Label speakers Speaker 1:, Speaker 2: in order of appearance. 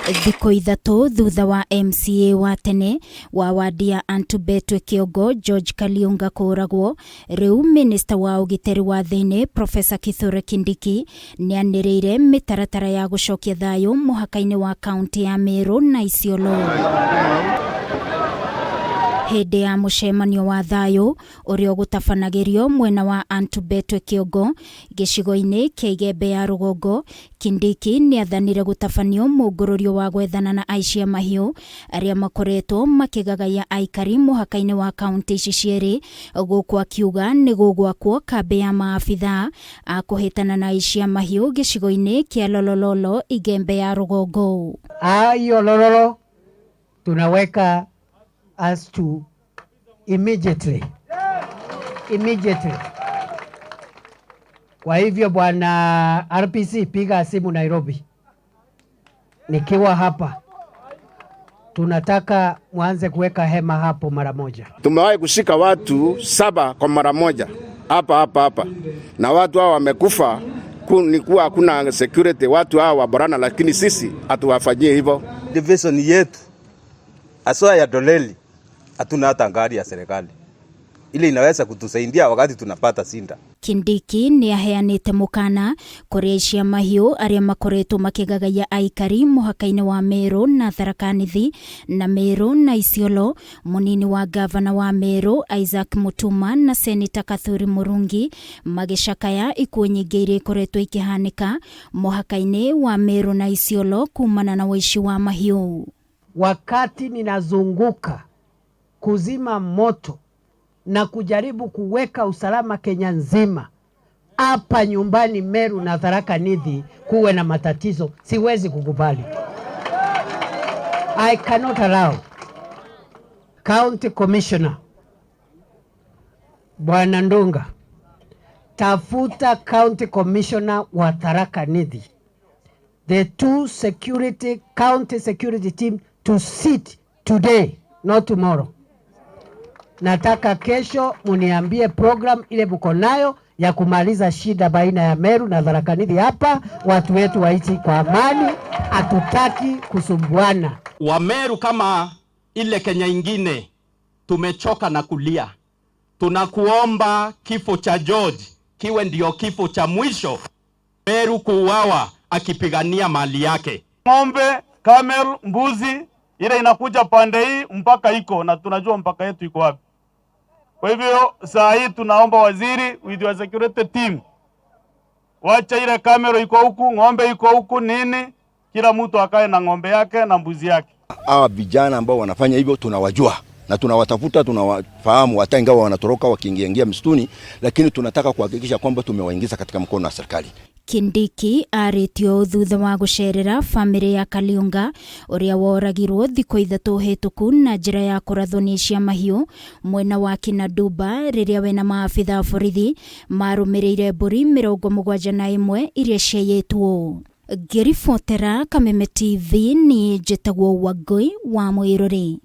Speaker 1: Thikũ ithatũ thutha wa MCA wa tene wa wadi ya Antubetwe Kĩongo George Kaliunga kũragwo, rĩu Minister wa ũgitĩri wa thĩinĩ Professor KITHURE KINDIKI nĩanĩrĩire mĩtaratara ya gũcokia thayũ mũhaka-inĩ wa kauntĩ ya Meru na Isiolo. Hĩndĩ ya mũcemanio wa thayũ ũrĩa gũtabanagĩrio mwena wa Antubetwe Kĩongo gĩcigo-inĩ kĩa IGEMBE ya Rugongo, KINDIKI nĩathanire gũtabanio mũngũrũrio wa gwethana na aici a mahiũ arĩa makoretwo makĩgagaia aikari mũhaka-inĩ wa kauntĩ ici cierĩ, gũkũ akiuga nĩgũgwakwo kambi ya maabitha a kũhĩtana na aici a mahiũ gĩcigo-inĩ kĩa LOLOLO IGEMBE ya Rugongo.
Speaker 2: Hiyo LOLOLO tunaweka as to immediately. Kwa hivyo bwana RPC, piga simu Nairobi, nikiwa hapa tunataka mwanze kuweka hema hapo mara moja.
Speaker 3: Tumewahi kushika watu 7 kwa mara moja hapa na watu hao wamekufa, ni kuwa hakuna security, watu hao waborana, lakini sisi hatuwafanyie hivyo.
Speaker 4: Division yetu aswa ya Doleli hatuna hata ngari ya serikali ili inaweza kutusaidia wakati tunapata sinda.
Speaker 1: KINDIKI nĩaheanĩte mũkana kũrĩ aici a mahiũ arĩa makoretwo makĩgagaia aikari mũhaka-inĩ wa Meru na Tharaka-Nithi na Meru na Isiolo. Mũnini wa gavana wa Meru Isaac Mutuma na Seneta Kathuri Murungi magĩcakaya ikuũ nyingĩ iria ikoretwo ikihanĩka mũhaka-inĩ wa Meru na Isiolo kumana na waici wa mahiũ.
Speaker 2: Wakati ninazunguka kuzima moto na kujaribu kuweka usalama Kenya nzima, hapa nyumbani Meru na Tharaka-Nithi kuwe na matatizo, siwezi kukubali. I cannot allow. County Commissioner Bwana Ndunga, tafuta County Commissioner wa Tharaka-Nithi, the 2 county security team to sit today, not tomorrow. Nataka kesho muniambie program ile mko nayo ya kumaliza shida baina ya Meru na Tharaka-Nithi. Hapa watu wetu waishi kwa amani, hatutaki kusumbuana.
Speaker 5: Wa Meru kama ile Kenya ingine tumechoka na kulia. Tunakuomba kifo cha George kiwe ndio kifo cha mwisho, Meru kuuawa akipigania mali yake.
Speaker 6: Ng'ombe, camel, mbuzi ile inakuja pande hii mpaka iko, na tunajua mpaka yetu iko wapi. Kwa hivyo saa hii tunaomba waziri with your security team, wacha ile kamera iko huku, ng'ombe iko huku, nini, kila mtu akae na ng'ombe yake na mbuzi yake.
Speaker 7: Hawa vijana ambao wanafanya hivyo tunawajua na tunawatafuta, tunawafahamu, hata ingawa wanatoroka wakiingia msituni, lakini tunataka kuhakikisha kwamba tumewaingiza katika mkono wa serikali.
Speaker 1: KINDIKI arĩtio thutha wa gũcerera famĩlĩ ya Kaliunga ũrĩa woragirwo thikũ ithatũ hĩtũku na njĩra ya kũrathwo nĩ aici a mahiũ mwena wa Kinaduba, rĩrĩa we na maabitha a borithi marũmĩrĩire mbũri 71 iria ciaiyĩtwo. Ngĩribotera Kameme TV, ni njĩtagwo Wangui wa Mwĩrore.